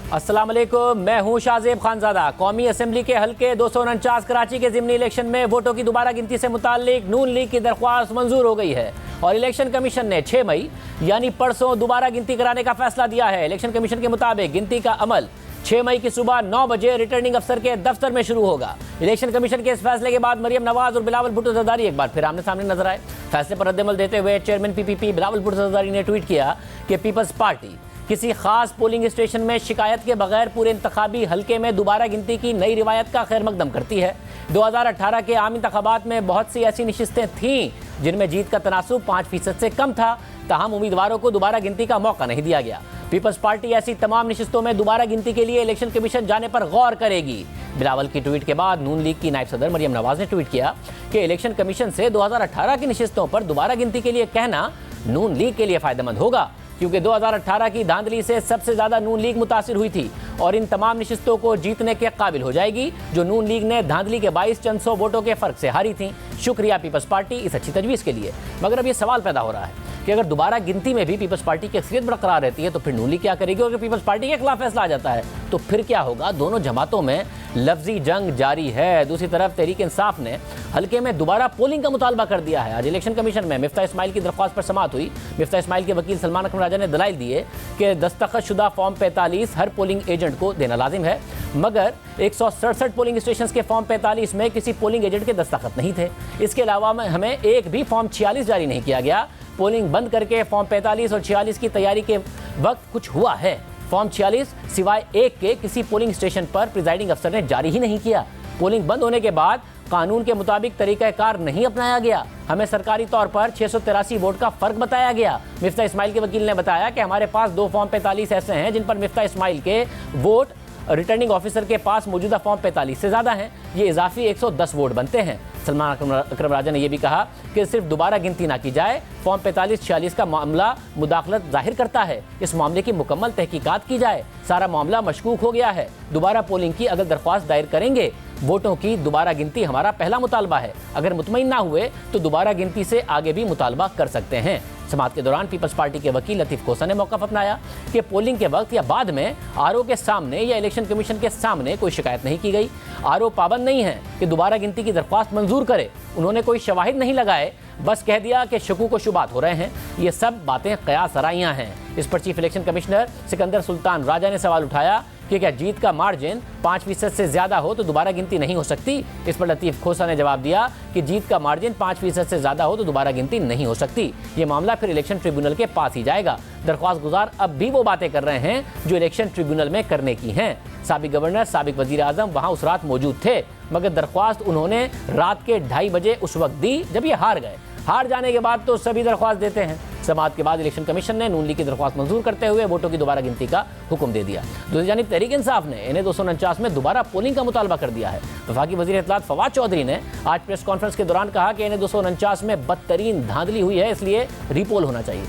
अस्सलाम वालेकुम, मैं हूं शाहजेब खानजादा। कौमी असेंबली के हल्के 249 कराची के ज़िमनी इलेक्शन में वोटों की दोबारा गिनती से मुताल्लिक नून लीग की दरख्वास्त मंजूर हो गई है और इलेक्शन कमीशन ने 6 मई यानी परसों दोबारा गिनती कराने का फैसला दिया है। इलेक्शन कमीशन के मुताबिक गिनती का अमल 6 मई की सुबह 9 बजे रिटर्निंग अफसर के दफ्तर में शुरू होगा। इलेक्शन कमीशन के इस फैसले के बाद मरियम नवाज और बिलावल भुट्टो जरदारी एक बार फिर आमने सामने नजर आए। फैसले पर रद्दमल देते हुए चेयरमैन पीपीपी बिलावल भुट्टो जरदारी ने ट्वीट किया कि पीपल्स पार्टी किसी खास पोलिंग स्टेशन में शिकायत के बगैर पूरे इंतखाबी हल्के में दोबारा गिनती की नई रिवायत का खैर मकदम करती है। 2018 के आम इंतखाबात में बहुत सी ऐसी नशिस्तें थीं जिनमें जीत का तनासुब 5% से कम था, ताहम उम्मीदवारों को दोबारा गिनती का मौका नहीं दिया गया। पीपल्स पार्टी ऐसी तमाम नशिस्तों में दोबारा गिनती के लिए इलेक्शन कमीशन जाने पर गौर करेगी। बिलावल की ट्वीट के बाद नून लीग की नायब सदर मरियम नवाज ने ट्वीट किया कि इलेक्शन कमीशन से 2018 की नशिस्तों पर दोबारा गिनती के लिए कहना नून लीग के लिए फायदेमंद होगा, क्योंकि 2018 की धांधली से सबसे ज्यादा नून लीग मुतासिर हुई थी और इन तमाम नशिस्तों को जीतने के काबिल हो जाएगी जो नून लीग ने धांधली के 22 चंद सौ वोटों के फर्क से हारी थी। शुक्रिया पीपल्स पार्टी इस अच्छी तजवीज़ के लिए। मगर अब ये सवाल पैदा हो रहा है कि अगर दोबारा गिनती में भी पीपल्स पार्टी की अक्सरियत बरकरार रहती है तो फिर नून लीग क्या करेगी? और अगर पीपल्स पार्टी के खिलाफ फैसला आ जाता है तो फिर क्या होगा? दोनों जमातों में लफ्जी जंग जारी है। दूसरी तरफ तहरीक इंसाफ ने हल्के में दोबारा पोलिंग का मुतालबा कर दिया है। आज इलेक्शन कमीशन में मिफ्ता इस्माइल की दरख्वास्त पर समाअत हुई। मिफ्ता इस्माइल के वकील सलमान अकरम राजा ने दलाइल दिए कि दस्तखतशुदा फॉर्म 45 हर पोलिंग एजेंट को देना लाजिम है, मगर 167 पोलिंग स्टेशन के फॉर्म 45 में किसी पोलिंग एजेंट के दस्तखत नहीं थे। इसके अलावा हमें एक भी फॉर्म 46 जारी नहीं किया गया। पोलिंग बंद करके फॉर्म 45 और 46 की तैयारी के वक्त कुछ हुआ है। फॉर्म 46 सिवाय एक के किसी पोलिंग स्टेशन पर प्रिजाइडिंग अफसर ने जारी ही नहीं किया। पोलिंग बंद होने के बाद कानून के मुताबिक तरीक़ाकार नहीं अपनाया गया। हमें सरकारी तौर पर 683 वोट का फर्क बताया गया। मिफ्ता इस्माइल के वकील ने बताया कि हमारे पास 2 फॉर्म 45 ऐसे हैं जिन पर मिफ्ता इस्माइल के वोट रिटर्निंग ऑफिसर के पास मौजूदा फॉर्म 45 से ज़्यादा हैं। ये इजाफी 110 वोट बनते हैं। सलमान अकरम राजा ने यह भी कहा कि सिर्फ दोबारा गिनती ना की जाए। फॉर्म 45-46 का मामला मुदाखलत जाहिर करता है। इस मामले की मुकम्मल तहकीकात की जाए। सारा मामला मशकूक हो गया है। दोबारा पोलिंग की अगर दरख्वास्त दायर करेंगे। वोटों की दोबारा गिनती हमारा पहला मुतालबा है। अगर मुतमईन ना हुए तो दोबारा गिनती से आगे भी मुतालबा कर सकते हैं। समाअत के दौरान पीपल्स पार्टी के वकील लतीफ़ खोसा ने मौक़िफ़ अपनाया कि पोलिंग के वक्त या बाद में आरओ के सामने या इलेक्शन कमीशन के सामने कोई शिकायत नहीं की गई। आरओ पाबंद नहीं है कि दोबारा गिनती की दरख्वास्त मंजूर करे। उन्होंने कोई शवाहिद नहीं लगाए, बस कह दिया कि शकूक व शुबात हो रहे हैं। ये सब बातें क़यास आराइयाँ हैं। इस पर chief election commissioner Sikandar Sultan Raja ने सवाल उठाया कि क्या जीत का मार्जिन 5% से ज़्यादा हो तो दोबारा गिनती नहीं हो सकती? इस पर लतीफ़ खोसा ने जवाब दिया कि जीत का मार्जिन 5% से ज़्यादा हो तो दोबारा गिनती नहीं हो सकती। ये मामला फिर इलेक्शन ट्रिब्यूनल के पास ही जाएगा। दरख्वास्त गुजार अब भी वो बातें कर रहे हैं जो इलेक्शन ट्रिब्यूनल में करने की हैं। साबिक गवर्नर, साबिक वज़ीर आज़म वहाँ उस रात मौजूद थे, मगर दरख्वास्त उन्होंने रात के 2:30 बजे उस वक्त दी जब ये हार गए। हार जाने के बाद तो सभी दरख्वास्त देते हैं। समाअत के बाद इलेक्शन कमीशन ने नून लीग की दरख्वास्त मंजूर करते हुए वोटों की दोबारा गिनती का हुक्म दे दिया। दूसरी जानिब तहरीक इंसाफ ने इन्हें 249 में दोबारा पोलिंग का मुतालबा कर दिया है। वफाकी वज़ीर इत्तलात फवाद चौधरी ने आज प्रेस कॉन्फ्रेंस के दौरान कहा कि इन्हें 249 में बदतरीन धांधली हुई है, इसलिए रीपोल होना चाहिए।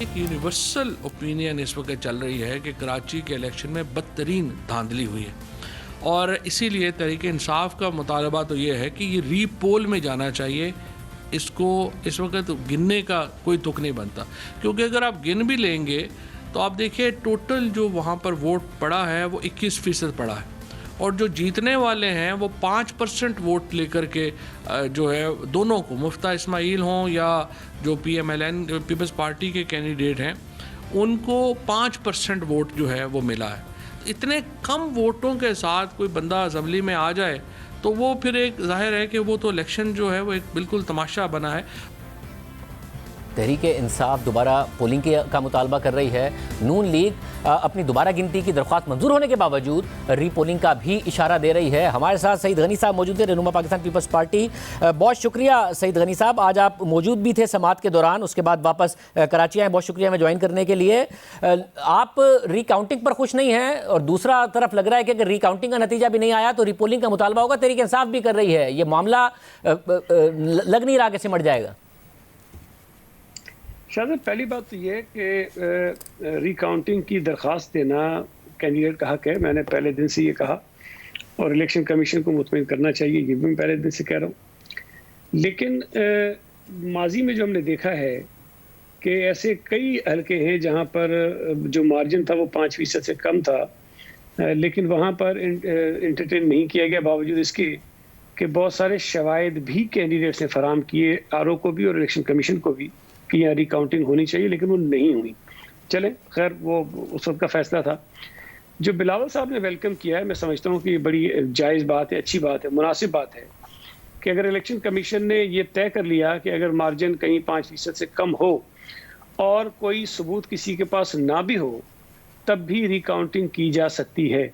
एक यूनिवर्सल ओपिनियन इस वक्त चल रही है कि कराची के इलेक्शन में बदतरीन धांधली हुई है और इसीलिए तहरीक इंसाफ का मुतालबा तो ये है कि ये रीपोल में जाना चाहिए। इसको इस वक्त गिनने का कोई तुक नहीं बनता, क्योंकि अगर आप गिन भी लेंगे तो आप देखिए टोटल जो वहाँ पर वोट पड़ा है वो 21% पड़ा है और जो जीतने वाले हैं वो 5% वोट लेकर के जो है दोनों को, मुफ्ता इस्माइल हों या जो PMLN पीपल्स पार्टी के कैंडिडेट हैं, उनको 5% वोट जो है वो मिला है। इतने कम वोटों के साथ कोई बंदा असेंबली में आ जाए तो वो फिर एक जाहिर है कि वो तो इलेक्शन जो है वो एक बिल्कुल तमाशा बना है। तहरीक इंसाफ दोबारा पोलिंग का मुतालबा कर रही है। नून लीग अपनी दोबारा गिनती की दरख्वास्त मंजूर होने के बावजूद रीपोलिंग का भी इशारा दे रही है। हमारे साथ सईद गनी साहब मौजूद थे, रहनुमा पाकिस्तान पीपल्स पार्टी। बहुत शुक्रिया सईद गनी साहब, आज आप मौजूद भी थे समाअत के दौरान, उसके बाद वापस कराची आए। बहुत शुक्रिया हमें ज्वाइन करने के लिए। आप रिकाउंटिंग पर खुश नहीं हैं और दूसरा तरफ लग रहा है कि अगर रिकाउंटिंग का नतीजा भी नहीं आया तो रीपोलिंग का मुतालबा होगा। तहरीक इंसाफ भी कर रही है। ये मामला लग नहीं रहा कि सिमट जाएगा। शायद पहली बात तो ये कि रिकाउंटिंग की दरख्वास्त देना कैंडिडेट का हक है। मैंने पहले दिन से ये कहा और इलेक्शन कमीशन को मुतमईन करना चाहिए, ये भी मैं पहले दिन से कह रहा हूँ। लेकिन माजी में जो हमने देखा है कि ऐसे कई हलके हैं जहां पर जो मार्जिन था वो 5% से कम था, लेकिन वहां पर इंटरटेन नहीं किया गया, बावजूद इसके कि बहुत सारे शवायद भी कैंडिडेट्स ने फराम किए आरओ को भी और इलेक्शन कमीशन को भी कि यहाँ रिकाउंटिंग होनी चाहिए, लेकिन वो नहीं हुई। चले खैर, वो उस वक्त का फैसला था। जो बिलावल साहब ने वेलकम किया है, मैं समझता हूँ कि बड़ी जायज़ बात है, अच्छी बात है, मुनासिब बात है कि अगर इलेक्शन कमीशन ने ये तय कर लिया कि अगर मार्जिन कहीं 5% से कम हो और कोई सबूत किसी के पास ना भी हो तब भी रिकाउंटिंग की जा सकती है,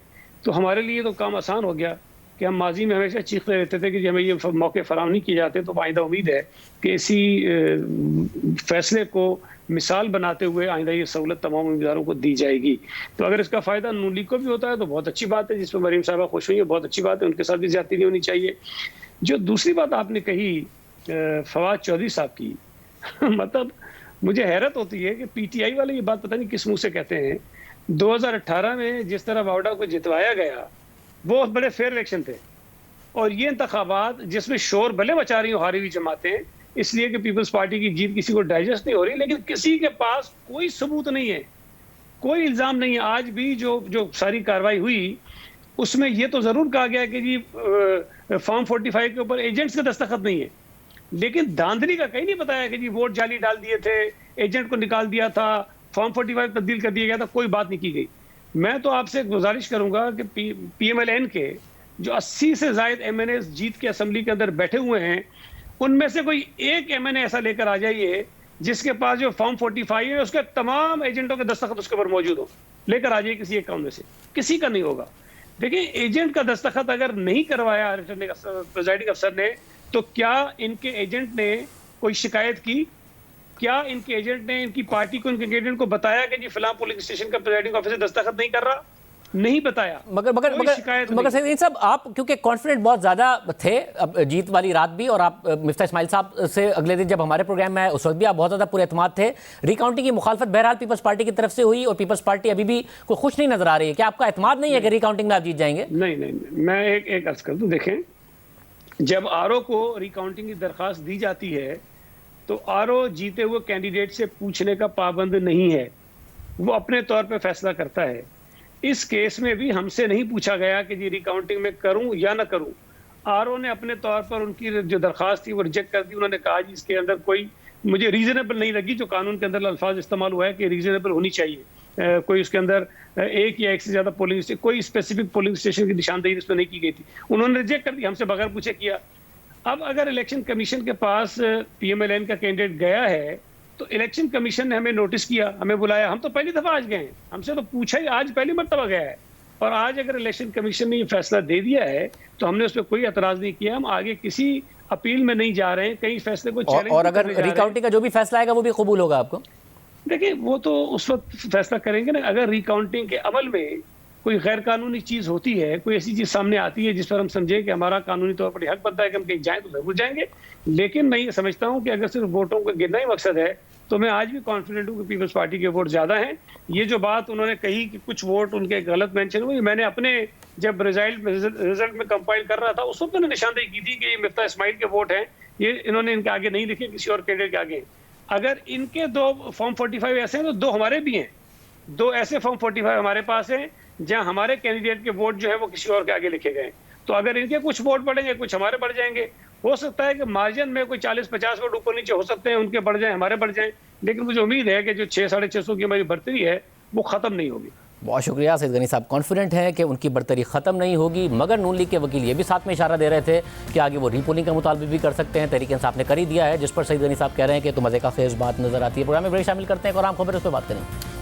तो हमारे लिए तो काम आसान हो गया कि हम माजी में हमेशा चीखते रहते थे कि हमें ये मौके फराम नहीं किए जाते। तो आइंदा उम्मीद है कि इसी फैसले को मिसाल बनाते हुए आइंदा ये सहूलत तमाम उम्मीदवारों को दी जाएगी। तो अगर इसका फ़ायदा नून लीग को भी होता है तो बहुत अच्छी बात है, जिस पर मरीम साहबा खुश हुई है, बहुत अच्छी बात है, उनके साथ भी ज्यादती नहीं होनी चाहिए। जो दूसरी बात आपने कही फवाद चौधरी साहब की मतलब मुझे हैरत होती है कि पीटीआई वाले ये बात पता नहीं किस मुंह से कहते हैं। 2018 में जिस तरह वावडा को जितवाया गया वो बड़े फेयर इलेक्शन थे, और ये इंतखाबात जिसमें शोर भले मचा रही हो हारी हुई जमातें इसलिए कि पीपल्स पार्टी की जीत किसी को डाइजेस्ट नहीं हो रही, लेकिन किसी के पास कोई सबूत नहीं है, कोई इल्जाम नहीं है। आज भी जो सारी कार्रवाई हुई उसमें ये तो जरूर कहा गया कि जी फॉर्म 45 के ऊपर एजेंट्स के दस्तखत नहीं है, लेकिन धांधली का कहीं नहीं बताया कि जी वोट जाली डाल दिए थे, एजेंट को निकाल दिया था, फॉर्म 45 तब्दील कर दिया गया था, कोई बात नहीं की गई। मैं तो आपसे गुजारिश करूंगा कि पीएमएलएन के जो 80 से ज्यादा एमएनए जीत के असेंबली के अंदर बैठे हुए हैं उनमें से कोई एक एमएनए ऐसा लेकर आ जाइए जिसके पास जो फॉर्म 45 है उसके तमाम एजेंटों के दस्तखत उसके ऊपर मौजूद हो, लेकर आ जाइए किसी एक काम में से, किसी का नहीं होगा। देखिए, एजेंट का दस्तखत अगर नहीं करवाया प्रेजाइडिंग अफसर ने तो क्या इनके एजेंट ने कोई शिकायत की? क्या इनके एजेंट ने इनकी पार्टी को, इनके एजेंट को बताया कि जी फिलहाल पोलिंग स्टेशन का प्रेजाइडिंग ऑफिसर दस्तखत नहीं कर रहा? नहीं बताया। मगर सईद साहब, आप क्योंकि कॉन्फिडेंट बहुत ज्यादा थे अब जीत वाली रात भी, और आप मिफ्ता इस्माइल साहब से अगले दिन जब हमारे प्रोग्राम में आए उस वक्त भी आप बहुत ज्यादा पूरे एतमाद थे। रिकाउंटिंग की मुखालफत बहरहाल पीपल्स पार्टी की तरफ से हुई और पीपल्स पार्टी अभी भी कोई खुश नहीं नजर आ रही है। क्या आपका एतमाद नहीं है कि रिकाउंटिंग में आप जीत जाएंगे? नहीं, मैं एक अर्ज कर दूं। देखें, जब आरओ को रिकाउंटिंग की दरखास्त दी जाती है तो आरओ जीते हुए कैंडिडेट से पूछने का पाबंद नहीं है, वो अपने तौर पे फैसला करता है। इस केस में भी हमसे नहीं पूछा गया कि जी रिकाउंटिंग में करूं या ना करूं। आरओ ने अपने तौर पर उनकी जो दरखास्त थी वो रिजेक्ट कर दी। उन्होंने कहा जी इसके अंदर कोई मुझे रीजनेबल नहीं लगी, जो कानून के अंदर अल्फाज इस्तेमाल हुआ है कि रीजनेबल होनी चाहिए, कोई उसके अंदर एक या एक से ज्यादा पोलिंग स्टेशन, कोई स्पेसिफिक पोलिंग स्टेशन की निशानदेही इसमें नहीं की गई थी, उन्होंने रिजेक्ट कर दी, हमसे बगैर पूछे किया। अब अगर इलेक्शन कमीशन के पास पीएमएलएन का कैंडिडेट गया है तो इलेक्शन कमीशन ने हमें नोटिस किया, हमें बुलाया, हम तो पहली दफा आज गए हैं, हमसे तो पूछा ही आज पहली मर्तबा गया है, और आज अगर इलेक्शन कमीशन ने ये फैसला दे दिया है तो हमने उस पर कोई एतराज नहीं किया। हम आगे किसी अपील में नहीं जा रहे हैं, कई फैसले को चैलेंज और अगर रिकाउंटिंग का जो भी फैसला आएगा वो भी कबूल होगा आपको? देखिए, वो तो उस वक्त फैसला करेंगे ना। अगर रिकाउंटिंग के अमल में कोई गैर कानूनी चीज होती है, कोई ऐसी चीज सामने आती है जिस पर हम समझे कि हमारा कानूनी तौर पर हक बनता है कि हम कहीं जाएं तो जरूर जाएंगे, लेकिन मैं ये समझता हूं कि अगर सिर्फ वोटों को गिनना ही मकसद है तो मैं आज भी कॉन्फिडेंट हूं कि पीपल्स पार्टी के वोट ज्यादा हैं। ये जो बात उन्होंने कही कि कुछ वोट उनके गलत मेंशन हुए, मैंने अपने जब रिजल्ट में कंपाइल कर रहा था उस वक्त मैंने निशानदेही की थी कि ये मिफ्ता इस्माइल के वोट हैं, ये इन्होंने इनके आगे नहीं लिखे, किसी और कैंडिडेट के आगे। अगर इनके 2 फॉर्म 45 ऐसे हैं तो 2 हमारे भी हैं, 2 ऐसे फॉर्म 45 हमारे पास हैं जहां हमारे कैंडिडेट के वोट जो है वो किसी और के आगे लिखे गए। तो अगर इनके कुछ वोट बढ़ेंगे, कुछ हमारे बढ़ जाएंगे, हो सकता है कि मार्जिन में कोई 40-50 वोट ऊपर नीचे हो सकते हैं, उनके बढ़ जाएं, हमारे बढ़ जाएं, लेकिन मुझे उम्मीद है कि जो 600-650 की हमारी बढ़तरी है वो खत्म नहीं होगी। बहुत शुक्रिया। सईद गनी साहब कॉन्फिडेंट हैं कि उनकी बढ़तरी खत्म नहीं होगी, मगर नून लीग के वकील ये भी साथ में इशारा दे रहे थे कि आगे वो रीपोलिंग का मुतालबा भी कर सकते हैं। तहरीक इंसाफ ने कर ही दिया है, जिस पर सईद गनी साहब कह रहे हैं कि तो मजे का खेज बात नजर आती है। प्रोग्राम में ब्रेक शामिल करते हैं और आम खबर उस पर बात करेंगे।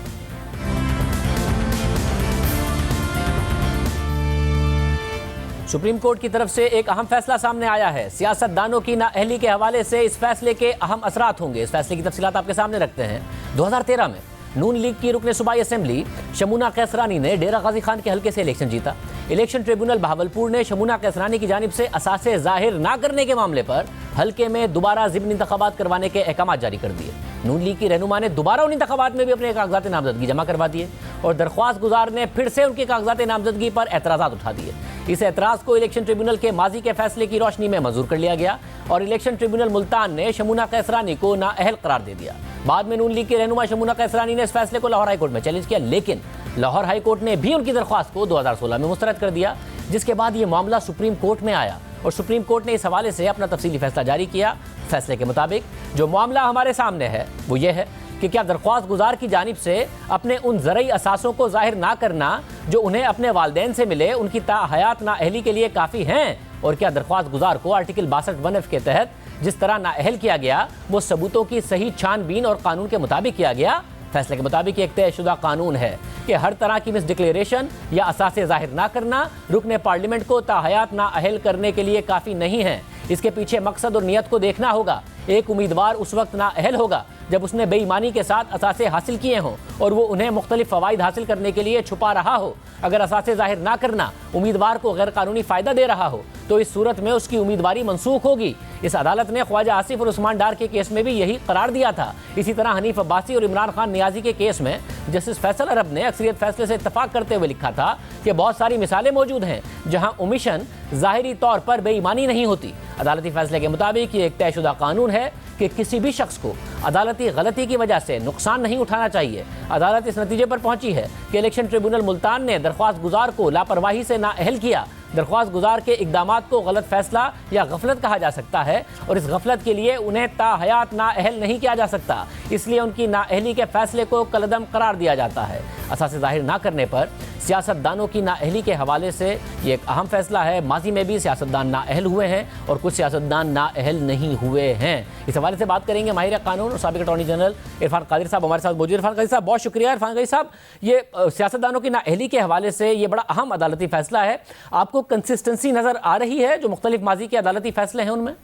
सुप्रीम कोर्ट की तरफ से एक अहम फैसला सामने आया है। सियासतदानों की नाअहली के हवाले से इस फैसले के अहम असरात होंगे। इस फैसले की तफसीलात आपके सामने रखते हैं। 2013 में नून लीग की रुकने सूबाई असेंबली शमूना कैसरानी ने डेरा गाजी खान के हल्के से इलेक्शन जीता। इलेक्शन ट्रिब्यूनल बहावलपुर ने शमूना कैसरानी की जानिब से असासे जाहिर ना करने के मामले पर हल्के में दोबारा ज़िमनी इंतखाबात करवाने के अहकाम जारी कर दिए। नून लीग की रहनुमा ने दोबारा उन इंतखाबात में भी अपने कागजात नामजदगी जमा करवा दिए और दरख्वास्त गुजार ने फिर से उनके कागजात नामजदगी पर एतराज़ात उठा दिए। इस एतराज़ को इलेक्शन ट्रिब्यूनल के माजी के फैसले की रोशनी में मंजूर कर लिया गया और इलेक्शन ट्रिब्यूनल मुल्तान ने शमूना कैसरानी को नाअहल करार दे दिया। बाद में नून लीग के रहनुमा शमूना कैसरानी ने इस फैसले को लाहौर हाईकोर्ट में चैलेंज किया, लेकिन लाहौर हाईकोर्ट ने भी उनकी दरख्वास्त को 2016 में मुस्तरद कर दिया, जिसके बाद ये मामला सुप्रीम कोर्ट में आया और सुप्रीम कोर्ट ने इस हवाले से अपना तफसीली फैसला जारी किया। फैसले के मुताबिक जो मामला हमारे सामने है वो ये है कि क्या दरख्वास्त गुजार की जानिब से अपने उन ज़रई असासों को जाहिर ना करना जो उन्हें अपने वालिदैन से मिले उनकी ताहयात नाअहली के लिए काफ़ी हैं, और क्या दरख्वास्त गुजार को आर्टिकल 62(1)(f) के तहत जिस तरह नाअहल किया गया वो सबूतों की सही छानबीन और कानून के मुताबिक किया गया। फैसले के मुताबिक एक तयशुदा कानून है कि हर तरह की मिस डिक्लेरेशन या असासे जाहिर ना करना रुकने पार्लियामेंट को ताहयात नाअहल करने के लिए काफ़ी नहीं है। इसके पीछे मकसद और नियत को देखना होगा। एक उम्मीदवार उस वक्त नाअहल होगा जब उसने बेईमानी के साथ असासे हासिल किए हों और वो उन्हें मुख्तलिफ फ़वाइद हासिल करने के लिए छुपा रहा हो। अगर असासे जाहिर ना करना उम्मीदवार को गैर कानूनी फ़ायदा दे रहा हो तो इस सूरत में उसकी उम्मीदवारी मनसूख होगी। इस अदालत ने ख्वाजा आसिफ और उस्मान डार के केस में भी यही करार दिया था। इसी तरह हनीफ अब्बासी और इमरान खान नियाजी के केस में जस्टिस फैसल अरब ने अक्सरियत फैसले से इत्तफाक करते हुए लिखा था कि बहुत सारी मिसालें मौजूद हैं जहां ओमिशन ज़ाहिरी तौर पर बेईमानी नहीं होती। अदालती फैसले के मुताबिक ये एक तयशुदा कानून है कि किसी भी शख्स को अदालती गलती की वजह से नुकसान नहीं उठाना चाहिए। अदालत इस नतीजे पर पहुंची है कि इलेक्शन ट्रिब्यूनल मुल्तान ने दरख्वास्त गुजार को लापरवाही से नाअहल किया। दरख्वास्त गुजार के इकदामात को गलत फैसला या गफलत कहा जा सकता है और इस गफलत के लिए उन्हें ताहयात नाअहल नहीं किया जा सकता, इसलिए उनकी नाअहली के फैसले को कलअदम करार दिया जाता है। असासे जाहिर ना करने पर सियासतदानों की नाअहली के हवाले से ये एक अहम फैसला है। माजी में भी सियासतदान नाअहल हुए हैं और कुछ सियासतदान नाअहल नहीं हुए हैं। इस हवाले से बात करेंगे माहिर कानून और साबिक अटॉर्नी जनरल इरफान कादिर साहब हमारे साथ मौजूद। इरफान कादिर साहब बहुत शुक्रिया। इरफान कादिर साहब, ये सियासतदानों की नाअहली के हवाले से ये बड़ा अहम अदालती फैसला है, आपको कंसिस्टेंसी नज़र आ रही है जो मुख्तलिफ माजी के अदालती फैसले हैं उनमें?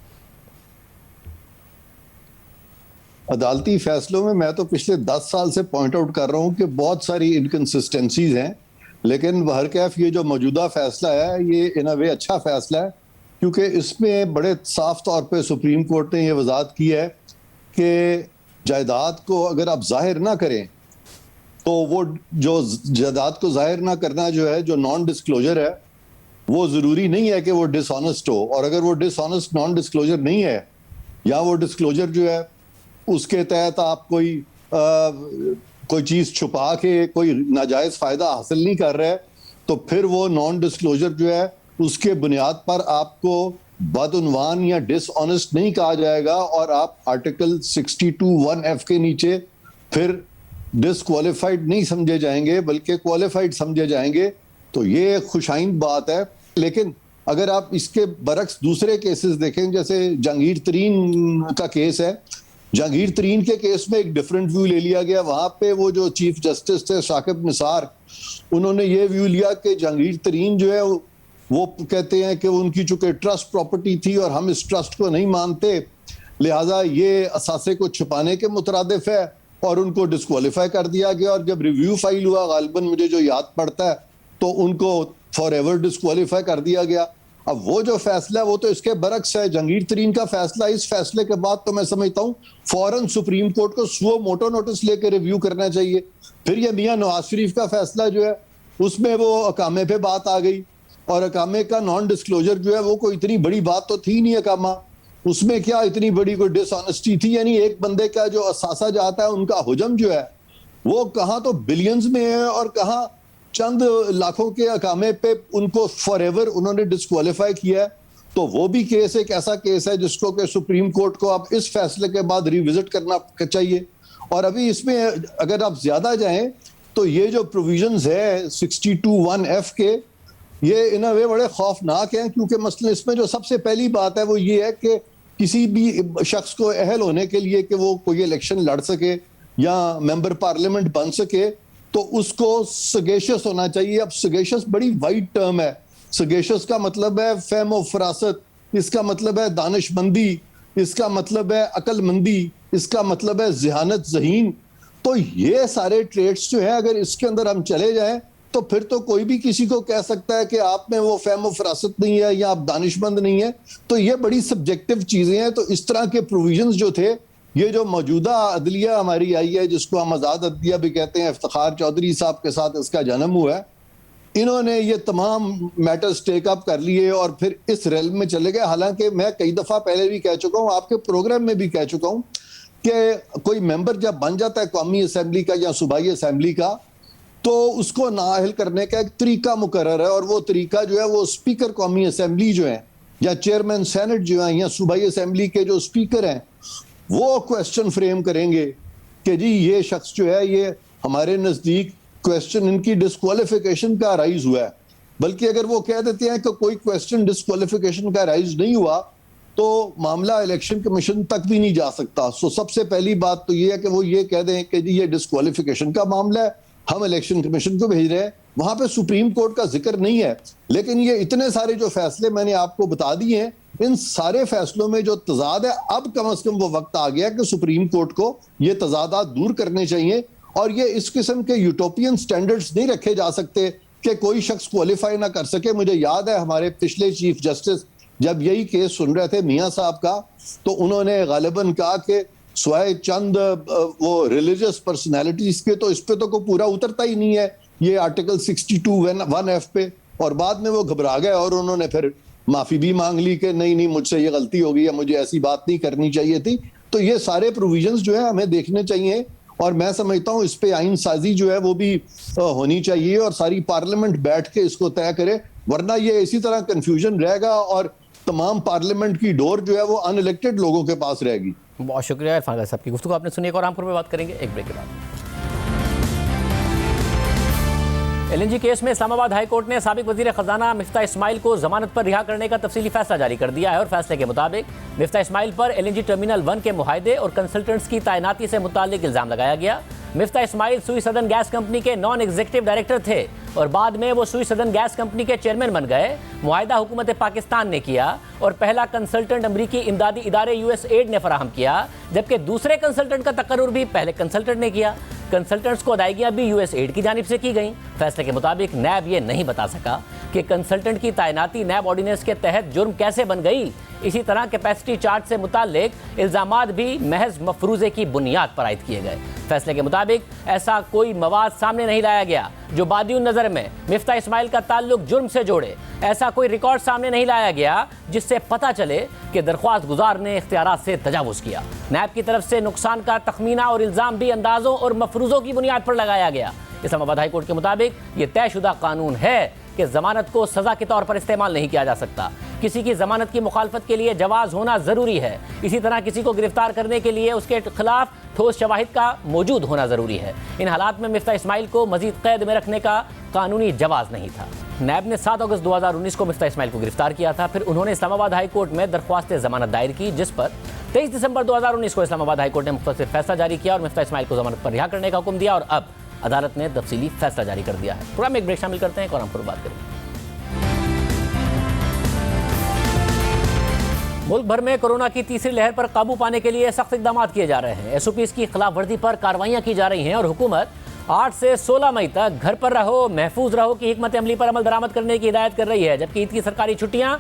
अदालती फैसलों में मैं तो पिछले 10 साल से पॉइंट आउट कर रहा हूं कि बहुत सारी इनकंसिस्टेंसीज हैं, लेकिन बहरकैफ ये जो मौजूदा फैसला है ये इन अ वे अच्छा फैसला है, क्योंकि इसमें बड़े साफ तौर पे सुप्रीम कोर्ट ने ये वजाहत की है कि जायदाद को अगर आप जाहिर ना करें तो वो जो जायदाद को जाहिर ना करना जो है, जो नॉन डिस्क्लोजर है, वो ज़रूरी नहीं है कि वो डिसऑनेस्ट हो। और अगर वो डिसऑनेस्ट नॉन डिस्क्लोजर नहीं है या वो डिस्क्लोजर जो है उसके तहत आप कोई चीज़ छुपा के कोई नाजायज़ फ़ायदा हासिल नहीं कर रहे, तो फिर वो नॉन डिस्क्लोजर जो है उसके बुनियाद पर आपको बदउनवान या डिसऑनेस्ट नहीं कहा जाएगा और आप आर्टिकल 62(1)(f) के नीचे फिर डिसक्वालिफाइड नहीं समझे जाएंगे बल्कि क्वालिफाइड समझे जाएंगे। तो ये एक खुशाइंद बात है। लेकिन अगर आप इसके बरक्स दूसरे केसेस देखें, जैसे जहांगीर तरीन का केस है, जहांगीर तरीन के केस में एक डिफरेंट व्यू ले लिया गया। वहां पे वो जो चीफ जस्टिस थे शाकिब निसार, उन्होंने ये व्यू लिया कि जहांगीर तरीन जो है वो कहते हैं कि उनकी चूंकि ट्रस्ट प्रॉपर्टी थी और हम इस ट्रस्ट को नहीं मानते, लिहाजा ये असासे को छुपाने के मुतरादिफ है, और उनको डिस्क्वालीफाई कर दिया गया। और जब रिव्यू फाइल हुआ, गालिबन मुझे जो याद पड़ता है, तो उनको फॉर एवर डिस्क्वालीफाई कर दिया गया। अब वो जो फैसला है वो तो इसके बरक्स है। जहांगीर तरीन का फैसला, इस फैसले के बाद तो मैं समझता हूँ फौरन सुप्रीम कोर्ट को सुओ मोटो नोटिस लेकर रिव्यू करना चाहिए। फिर ये मियां नवाज शरीफ का फैसला जो है उसमें वो अकामे पे बात आ गई, और अकामे का नॉन डिस्क्लोजर जो है वो कोई इतनी बड़ी बात तो थी नहीं। अकामा उसमें क्या इतनी बड़ी कोई डिसऑनेस्टी थी, यानी एक बंदे का जो असासा जाता है उनका हुजम जो है वो कहाँ तो बिलियंस में है और कहाँ चंद लाखों के अकामे पे उनको फॉरएवर उन्होंने डिस्क्वालीफाई किया है। तो वो भी केस एक ऐसा केस है जिसको कि सुप्रीम कोर्ट को अब इस फैसले के बाद रिविजिट करना चाहिए। और अभी इसमें अगर आप ज्यादा जाएं तो ये जो प्रोविजंस है 62(1)(f) के, ये इन अ वे बड़े खौफनाक हैं, क्योंकि मसलन इसमें जो सबसे पहली बात है वो ये है कि किसी भी शख्स को अहल होने के लिए कि वो कोई इलेक्शन लड़ सके या मेंबर पार्लियामेंट बन सके तो उसको सगेशियस होना चाहिए। अब सगेशियस बड़ी वाइड टर्म है। सगेशियस का मतलब है फहम व फरासत, इसका मतलब है दानिशमंदी, इसका मतलब है अक्लमंदी, इसका मतलब है ज़हानत ज़हीन। तो ये सारे ट्रेड्स जो है अगर इसके अंदर हम चले जाएं तो फिर तो कोई भी किसी को कह सकता है कि आप में वो फहम व फरासत नहीं है या आप दानिशमंद नहीं है। तो ये बड़ी सब्जेक्टिव चीज़ें हैं। तो इस तरह के प्रोविजंस जो थे, ये जो मौजूदा अदलिया हमारी आई है जिसको हम आज़ाद अदलिया भी कहते हैं, इफ्तिखार चौधरी साहब के साथ इसका जन्म हुआ है, इन्होंने ये तमाम मैटर्स टेकअप कर लिए और फिर इस रेल में चले गए। हालांकि मैं कई दफा पहले भी कह चुका हूं, आपके प्रोग्राम में भी कह चुका हूं कि कोई मेंबर जब बन जाता है कौमी असेंबली का या सूबाई असेंबली का, तो उसको नाअहल करने का एक तरीका मुकर्रर है, और वो तरीका जो है वो स्पीकर कौमी असेंबली जो है या चेयरमैन सेनेट जो है या सूबाई असेंबली के जो स्पीकर हैं वो क्वेश्चन फ्रेम करेंगे कि जी ये शख्स जो है ये हमारे नजदीक क्वेश्चन इनकी डिस्क्वालिफिकेशन का राइज हुआ है। बल्कि अगर वो कह देते हैं कि कोई क्वेश्चन डिस्क्वालिफिकेशन का राइज नहीं हुआ तो मामला इलेक्शन कमीशन तक भी नहीं जा सकता। सो सबसे पहली बात तो ये है कि वो ये कह दें कि ये डिस्क्वालिफिकेशन का मामला है, हम इलेक्शन कमीशन को भेज रहे हैं। वहां पे सुप्रीम कोर्ट का जिक्र नहीं है, लेकिन ये इतने सारे जो फैसले मैंने आपको बता दिए हैं, इन सारे फैसलों में जो तजाद है, अब कम से कम वो वक्त आ गया कि सुप्रीम कोर्ट को ये तजादात दूर करने चाहिए। और ये इस किस्म के यूटोपियन स्टैंडर्ड्स नहीं रखे जा सकते कि कोई शख्स क्वालिफाई ना कर सके। मुझे याद है हमारे पिछले चीफ जस्टिस जब यही केस सुन रहे थे मियां साहब का, तो उन्होंने गालिबन कहा कि स्वाय चंद वो रिलीजियस पर्सनैलिटीज के तो इस पे तो कोई पूरा उतरता ही नहीं है ये आर्टिकल 62(1)(f) पे। और बाद में वो घबरा गए और उन्होंने फिर माफी भी मांग ली कि नहीं मुझसे ये गलती हो गई है, मुझे ऐसी बात नहीं करनी चाहिए थी। तो ये सारे प्रोविजंस जो है हमें देखने चाहिए, और मैं समझता हूं इस पे आइन साजी जो है वो भी होनी चाहिए और सारी पार्लियामेंट बैठ के इसको तय करे, वरना ये इसी तरह कंफ्यूजन रहेगा और तमाम पार्लियामेंट की डोर जो है वो अनइलेक्टेड लोगों के पास रहेगी। बहुत शुक्रिया इरफान गाजी साहब की गुफ्तगू आपने सुनी। एक और रामपुर में बात करेंगे एक ब्रेक के बाद। LNG केस में इस्लामाबाद हाई कोर्ट ने साबिक वजीर खजाना मिफ्ता इस्माइल को जमानत पर रिहा करने का तफसीली फैसला जारी कर दिया है और फैसले के मुताबिक मिफ्ता इस्माइल पर LNG टर्मिनल 1 के मुआहदे और कंसल्टेंट्स की तैनाती से मुताल्लिक इल्जाम लगाया गया। मिफ्ता इस्माइल सुई सदन गैस कंपनी के नॉन एग्जीक्यूटिव डायरेक्टर थे और बाद में वो सुई सदन गैस कंपनी के चेयरमैन बन गए। मुआहदा हुकूमत पाकिस्तान ने किया और पहला कंसल्टेंट अमरीकी इमदादी इदारे USAID ने फराहम किया, जबकि दूसरे कंसल्टेंट का तकर्रुर भी पहले कंसल्टेंट ने किया। कंसल्टेंट्स को अदायगियां भी USAID की जानिब से की गई। फैसले के मुताबिक नैब ये नहीं बता सका कि कंसल्टेंट की तैनाती नैब ऑर्डिनेंस के तहत जुर्म कैसे बन गई। इसी तरह कैपेसिटी चार्ज से मुताल्लिक इल्जामात भी महज मफरूजे की बुनियाद पर आयद किए गए। फैसले के मुताबिक ऐसा कोई मवाद सामने नहीं लाया गया जो बादियुन नजर में मिफ्ता इस्माइल का ताल्लुक जुर्म से जोड़े। ऐसा कोई रिकॉर्ड सामने नहीं लाया गया जिससे पता चले कि दरख्वास्त गुजार ने इख्तियारात से तजावुज किया। नैब की तरफ से नुकसान का तखमीना और इल्जाम भी अंदाजों और मफरूजों की बुनियाद पर लगाया गया। इस्लामाबाद हाई कोर्ट के मुताबिक ये तयशुदा कानून है कि जमानत को सजा के तौर पर इस्तेमाल नहीं किया जा सकता। किसी की जमानत की मुखालफत के लिए जवाज होना जरूरी है। इसी तरह किसी को गिरफ्तार करने के लिए उसके खिलाफ ठोस शवाहिद का मौजूद होना जरूरी है। इन हालात में मिफ्ता इस्माइल को मजीद कैद में रखने का कानूनी जवाज नहीं था। नैब ने 7 अगस्त 2019 को मिफ्ता इस्माइल को गिरफ्तार किया था। फिर उन्होंने इस्लामाबाद हाई कोर्ट में दरख्वास्त जमानत दायर की, जिस पर 23 दिसंबर 2019 को इस्लामाबाद हाई कोर्ट ने मुख्तसर फैसला जारी किया और मिफ्ता इस्माइल को जमानत पर रिहा करने का हुक्म दिया और अब अदालत ने तफसीली फैसला जारी कर दिया है। प्रोग्राम में एक ब्रेक शामिल करते हैं और हम पर बात करेंगे। मुल्क भर में कोरोना की तीसरी लहर पर काबू पाने के लिए सख्त इकदाम किए जा रहे हैं। SOPs की खिलाफ वर्जी पर कार्रवाइयां की जा रही हैं और हुकूमत 8 से 16 मई तक घर पर रहो, महफूज रहो की हिकमत अमली पर अमल दरामद करने की हिदायत कर रही है, जबकि ईद की सरकारी छुट्टियां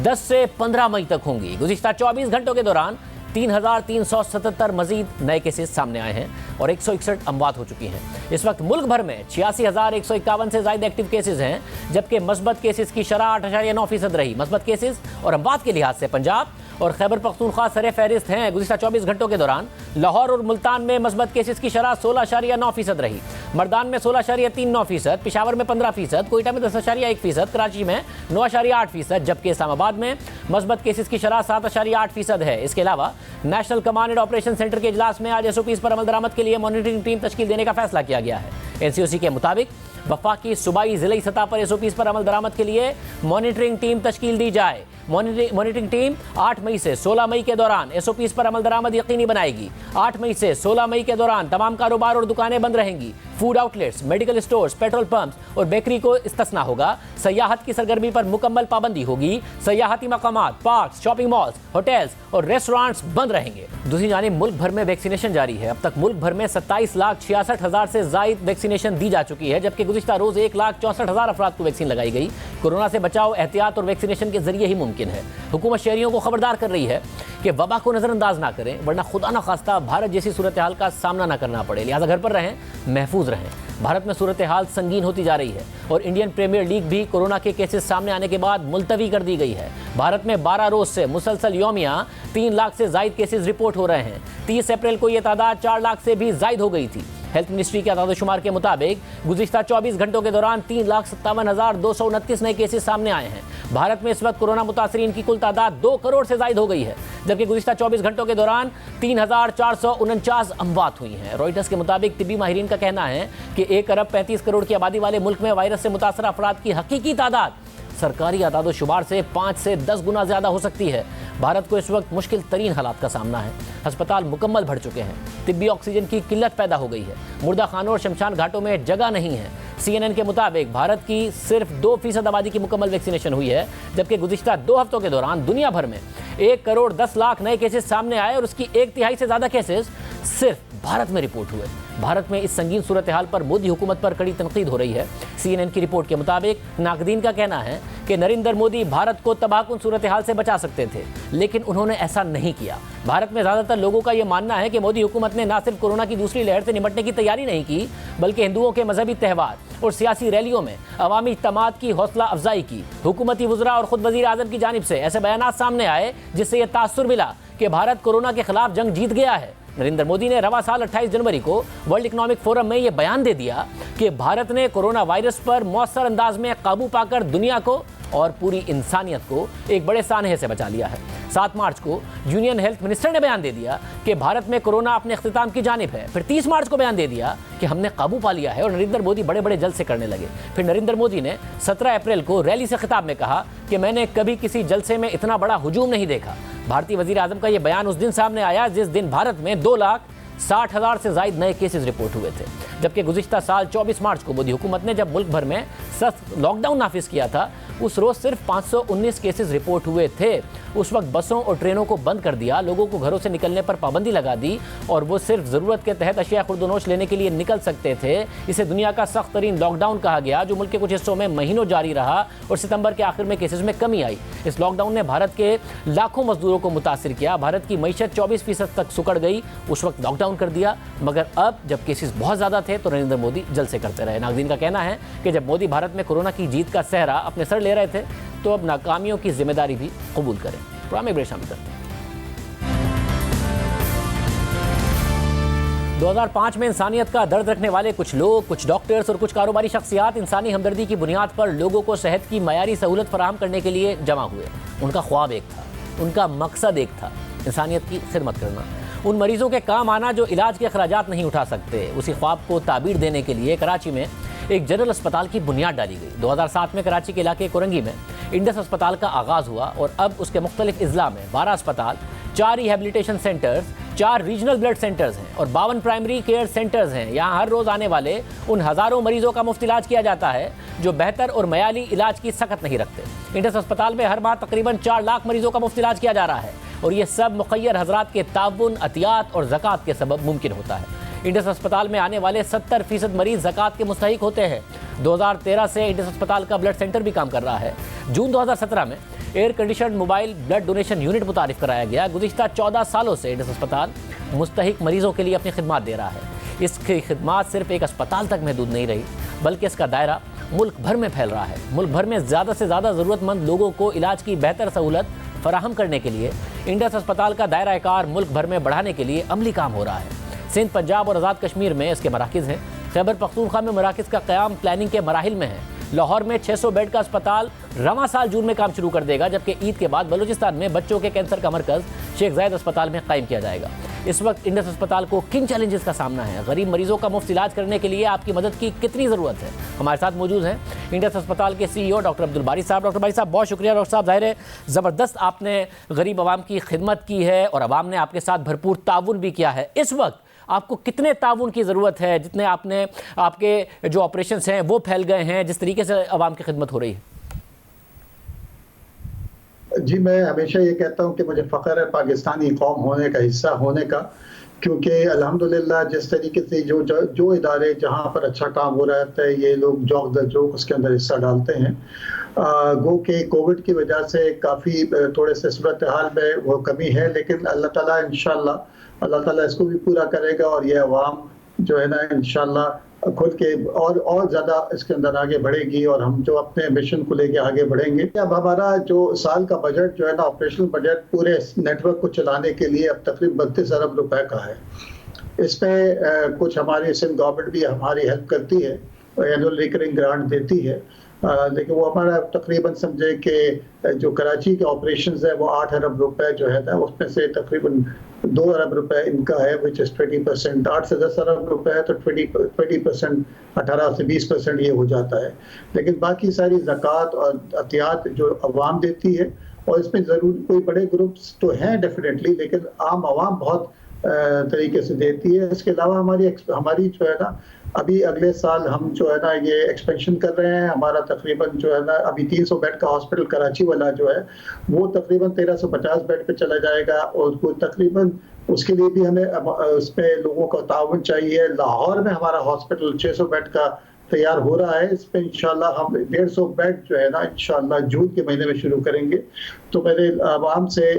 10 से 15 मई तक होंगी। गुज़िश्ता 24 घंटों के दौरान 3,377 मजीद नए केसेस सामने आए हैं और 161 अमवात हो चुकी हैं। इस वक्त मुल्क भर में 86,151 से ज़ायद एक्टिव केसेस हैं, जबकि मस्बत केसेस की शरह 8.9% रही। मस्बत केसेस और अमवात के लिहाज से पंजाब और खैबर पख्तूनख्वा सरे फहरिस्त हैं। गुज़िश्ता 24 घंटों के दौरान लाहौर और मुल्तान में मस्बत केसेस की शरह 16.9% रही। मर्दान में 16.39%, पिशावर में 15%, कोयटा में 10.1%, कराची में 9.8%, जबकि इस्लामाबाद में मस्बत केसेस की शरह 7.8% है। इसके अलावा national command and operation centre के इजलास में आज SOPs पर अमल दरामद के लिए मॉनिटरिंग टीम तश्कील देने का फैसला किया गया है। NCOC के मुताबिक वफाकी सूबाई जिले सतह पर SOPs पर अमल दरामद के लिए मॉनिटरिंग टीम तश्कील दी जाए। मॉनिटरिंग टीम 8 मई से 16 मई के दौरान SOPs पर अमल दरामद यकीनी बनाएगी। 8 मई से 16 मई के दौरान तमाम कारोबार और दुकानें बंद रहेंगी। Food outlets, medical stores, petrol pumps और बेकरी को इस्तिस्ना होगा। सयाहत की सरगर्मी पर मुकम्मल पाबंदी होगी। सयाहती मकामात, पार्क, शॉपिंग मॉल्स, होटल्स और रेस्टोरेंट्स बंद रहेंगे। दूसरी जानिब मुल्क भर में वैक्सीनेशन जारी है। अब तक मुल्क भर में 27,66,000 से ज़ायद वैक्सीनेशन दी जा चुकी है, जबकि गुज़िश्ता रोज़ 1,64,000 अफराद को वैक्सीन लगाई गई। कोरोना से बचाव एहतियात और वैक्सीनेशन के जरिए ही मुमकिन है। हुकूमत शहरियों को खबरदार कर रही है कि वबा को नज़रअंदाज ना करें, वरना खुदा न खास्ता भारत जैसी सूरत हाल का सामना ना करना पड़े। लिहाजा घर पर रहें, महफूज रहें। भारत में सूरत हाल संगीन होती जा रही है और इंडियन प्रीमियर लीग भी कोरोना के केसेस सामने आने के बाद मुलतवी कर दी गई है। भारत में 12 रोज से मुसलसल यौमिया 3 लाख से जायद केसेस रिपोर्ट हो रहे हैं। 30 अप्रैल को यह तादाद 4 लाख से भी जायद हो गई थी। हेल्थ मिनिस्ट्री के आदादोशुमार के मुताबिक गुज़िश्ता 24 घंटों के दौरान 3,57,229 नए केसेस सामने आए हैं। भारत में इस वक्त कोरोना मुतासरीन की कुल तादाद 2 करोड़ से जायद हो गई है, जबकि गुज़िश्ता 24 घंटों के दौरान 3,449 अमवात हुई हैं। रॉयटर्स के मुताबिक तिब्बी माहिरीन का कहना है कि 1 अरब 35 करोड़ की आबादी वाले मुल्क में वायरस से मुतासर अफराद की हकीकी तादाद सरकारी आदादोशुमार से 5 से 10 गुना ज़्यादा हो सकती है। भारत को इस वक्त मुश्किल तरीन हालात का सामना है। अस्पताल मुकम्मल भर चुके हैं, तिब्बी ऑक्सीजन की किल्लत पैदा हो गई है, मुर्दा खानों और शमशान घाटों में जगह नहीं है। CNN के मुताबिक भारत की सिर्फ 2% आबादी की मुकम्मल वैक्सीनेशन हुई है, जबकि गुज़िश्ता 2 हफ्तों के दौरान दुनिया भर में 1 करोड़ 10 लाख नए केसेस सामने आए और उसकी 1/3 से ज़्यादा केसेस सिर्फ भारत में रिपोर्ट हुए। भारत में इस संगीन सूरत हाल पर मोदी हुकूमत पर कड़ी तनकीद हो रही है। CNN की रिपोर्ट के मुताबिक नाकदीन का कहना है कि नरेंद्र मोदी भारत को तबाहकुन सूरत हाल से बचा सकते थे, लेकिन उन्होंने ऐसा नहीं किया। भारत में ज़्यादातर लोगों का यह मानना है कि मोदी हुकूमत ने न सिर्फ कोरोना की दूसरी लहर से निपटने की तैयारी नहीं की, बल्कि हिंदुओं के मजहबी त्यौहार और सियासी रैलियों में अवामी इज्तिमात की हौसला अफजाई की। हुकूमती वज़रा और खुद वज़ीर आज़म की जानिब से ऐसे बयानात सामने आए जिससे यह तासुर मिला कि भारत कोरोना के खिलाफ जंग जीत गया है। नरेंद्र मोदी ने रवा साल 28 जनवरी को वर्ल्ड इकोनॉमिक फोरम में यह बयान दे दिया कि भारत ने कोरोना वायरस पर मौसर अंदाज में काबू पाकर दुनिया को और पूरी इंसानियत को एक बड़े सानहे से बचा लिया है। 7 मार्च को यूनियन हेल्थ मिनिस्टर ने बयान दे दिया कि भारत में कोरोना अपने इख्तिताम की जानिब है। फिर 30 मार्च को बयान दे दिया कि हमने काबू पा लिया है और नरेंद्र मोदी बड़े बड़े जलसे करने लगे। फिर नरेंद्र मोदी ने 17 अप्रैल को रैली से खिताब में कहा कि मैंने कभी किसी जलसे में इतना बड़ा हुजूम नहीं देखा। भारतीय वज़ीर आज़म का यह बयान उस दिन सामने आया जिस दिन भारत में 2,60,000 से ज़ायद नए केसेस रिपोर्ट हुए थे, जबकि गुज़िश्ता साल 24 मार्च को मोदी हुकूमत ने जब मुल्क भर में सख्त लॉकडाउन नाफिज किया था, उस रोज़ सिर्फ 519 केसेस रिपोर्ट हुए थे। उस वक्त बसों और ट्रेनों को बंद कर दिया, लोगों को घरों से निकलने पर पाबंदी लगा दी और वो सिर्फ ज़रूरत के तहत अशिया खुर्दनोश लेने के लिए निकल सकते थे। इसे दुनिया का सख्त तरीन लॉकडाउन कहा गया, जो मुल्क के कुछ हिस्सों में महीनों जारी रहा और सितंबर के आखिर में केसेस में कमी आई। इस लॉकडाउन ने भारत के लाखों मजदूरों को मुतासिर किया। भारत की मईशत 24% तक सुकड़ गई। उस वक्त लॉकडाउन कर दिया, मगर अब जब केसेस बहुत ज़्यादा थे तो नरेंद्र मोदी जलसे करते रहे। नाज़रीन का कहना है कि जब मोदी भारत में कोरोना की जीत का सहरा अपने सर ले रहे थे तो अब नाकामियों की जिम्मेदारी भी कबूल करें। प्रोग्राम में शामिल करते हैं। 2005 में इंसानियत का दर्द रखने वाले कुछ लोग, कुछ डॉक्टर्स और कुछ कारोबारी शख्सियात इंसानी हमदर्दी की बुनियाद पर लोगों को सेहत की मयारी सहूलत फराहम करने के लिए जमा हुए। उनका ख्वाब एक था, उनका मकसद एक था, इंसानियत की खिदमत करना। उन मरीजों के काम आना जो इलाज के अखराजात नहीं उठा सकते। उसी ख्वाब को ताबीर देने के लिए कराची में एक जनरल अस्पताल की बुनियाद डाली गई। 2007 में कराची के इलाके कोरंगी में इंडस अस्पताल का आगाज़ हुआ और अब उसके मुख्तलिफ अजला में 12 अस्पताल, 4 rehabilitation centres, 4 regional blood centres हैं और 52 प्राइमरी केयर सेंटर्स हैं। यहाँ हर रोज़ आने वाले उन हज़ारों मरीजों का मुफ्त इलाज किया जाता है जो बेहतर और मयाली इलाज की सकत नहीं रखते। इंडस अस्पताल में हर माह तकरीबन 4 लाख मरीजों का मुफ्त इलाज किया जा रहा है और ये सब मुखय्यर हजरात के ताउन, अतियात और ज़कात के सबब मुमकिन होता है। इंडस अस्पताल में आने वाले 70% मरीज ज़कात के मुस्तहिक होते हैं। 2013 से इंडस अस्पताल का ब्लड सेंटर भी काम कर रहा है। जून 2017 में air condition mobile blood donation unit मुतारिफ कराया गया। गुज़िश्ता 14 सालों से इंडस अस्पताल मुस्तहिक मरीजों के लिए अपनी खिदमत दे रहा है। इसकी खिदमत सिर्फ एक अस्पताल तक महदूद नहीं रही, बल्कि इसका दायरा मुल्क भर में फैल रहा है। मुल्क भर में ज़्यादा से ज़्यादा ज़रूरतमंद लोगों को इलाज की बेहतर सहूलत फराहम करने के लिए इंडस अस्पताल का दायरा कार मुल्क भर में बढ़ाने के लिए अमली काम हो रहा है। सिंध, पंजाब और आज़ाद कश्मीर में इसके मराकिज़ हैं। खैबर पख्तूनख्वा में मराकिज़ का क़याम प्लानिंग के मराहिल में है। लाहौर में 600 बेड का अस्पताल रवां साल जून में काम शुरू कर देगा, जबकि ईद के बाद बलूचिस्तान में बच्चों के कैंसर का मरकज़ शेख ज़ायद अस्पताल में कायम किया जाएगा। इस वक्त इंडस अस्पताल को किन चैलेंजेस का सामना है? गरीब मरीजों का मुफ्त इलाज करने के लिए आपकी मदद की कितनी ज़रूरत है? हमारे साथ मौजूद हैं इंडस अस्पताल के CEO डॉक्टर अब्दुल बारी साहब। डॉक्टर बारी साहब, बहुत शुक्रिया। डॉक्टर साहब, ज़ाहिर है ज़बरदस्त आपने गरीब आवाम की खिदमत की है और आवाम ने आपके साथ भरपूर ताउन भी किया है। इस वक्त आपको कितने ताउन की ज़रूरत है? जितने आपके जो ऑपरेशंस हैं वो फैल गए हैं, जिस तरीके से आवाम की खिदमत हो रही है। जी, मैं हमेशा ये कहता हूँ कि मुझे फ़ख्र है पाकिस्तानी कौम होने का, हिस्सा होने का, क्योंकि अल्हम्दुलिल्लाह जिस तरीके से जो इदारे जहाँ पर अच्छा काम हो रहा है ये लोग जौक दर जौक उसके अंदर हिस्सा डालते हैं। गो के कोविड की वजह से काफ़ी थोड़े से सूरत हाल में वो कमी है, लेकिन अल्लाह ताला इंशाल्लाह अल्लाह ताला इसको भी पूरा करेगा और ये अवाम जो है ना इंशाल्लाह खुद के और ज़्यादा इसके अंदर आगे बढ़ेगी और हम जो अपने मिशन को लेके आगे बढ़ेंगे। अब हमारा जो साल का बजट जो है ना ऑपरेशनल बजट पूरे नेटवर्क को चलाने के लिए अब तकरीबन 32 अरब रुपए का है। इसमें कुछ हमारी सिंध गवर्नमेंट भी हमारी हेल्प करती है, एनुअल रिकरिंग ग्रांट देती है, लेकिन वो हमारा तकरीबन समझे कि जो कराची के ऑपरेशंस है वो 8 अरब रुपए जो है ना उसमें से तकरीबन 2 अरब रुपए इनका है, विच इज 20%। 8 से 10 अरब रुपए है तो 20%, 18 से 20% ये हो जाता है। लेकिन बाकी सारी ज़कात और अतियात जो अवाम देती है, और इसमें ज़रूर कोई बड़े ग्रुप्स तो हैं डेफिनेटली, लेकिन आम आवाम बहुत तरीके से देती है। इसके अलावा हमारी जो है ना अभी अगले साल हम जो है ना ये एक्सपेंशन कर रहे हैं। हमारा तकरीबन जो है ना अभी 300 बेड का हॉस्पिटल कराची वाला जो है वो तकरीबन 1350 बेड पे चला जाएगा, और वो तकरीबन उसके लिए भी हमें उसमें लोगों का ताउन चाहिए। लाहौर में हमारा हॉस्पिटल 600 बेड का तैयार हो रहा है, इस पे इंशाल्लाह हम 150 बेड जो है ना इंशाल्लाह जून के महीने में शुरू करेंगे। तो मेरे आवाम से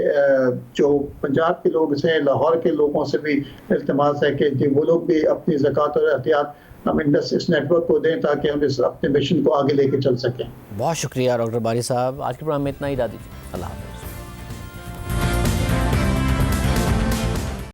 जो पंजाब के लोग हैं, लाहौर के लोगों से भी इल्तिमास है कि वो लोग भी अपनी ज़कात और एहतियात हम इस नेटवर्क को दें ताकि हम इस अपने मिशन को आगे लेके चल सकें। बहुत शुक्रिया डॉक्टर बारी साहब, आज के प्रोग्राम में इतना ही। दादी अल्लाह हाफ़िज़।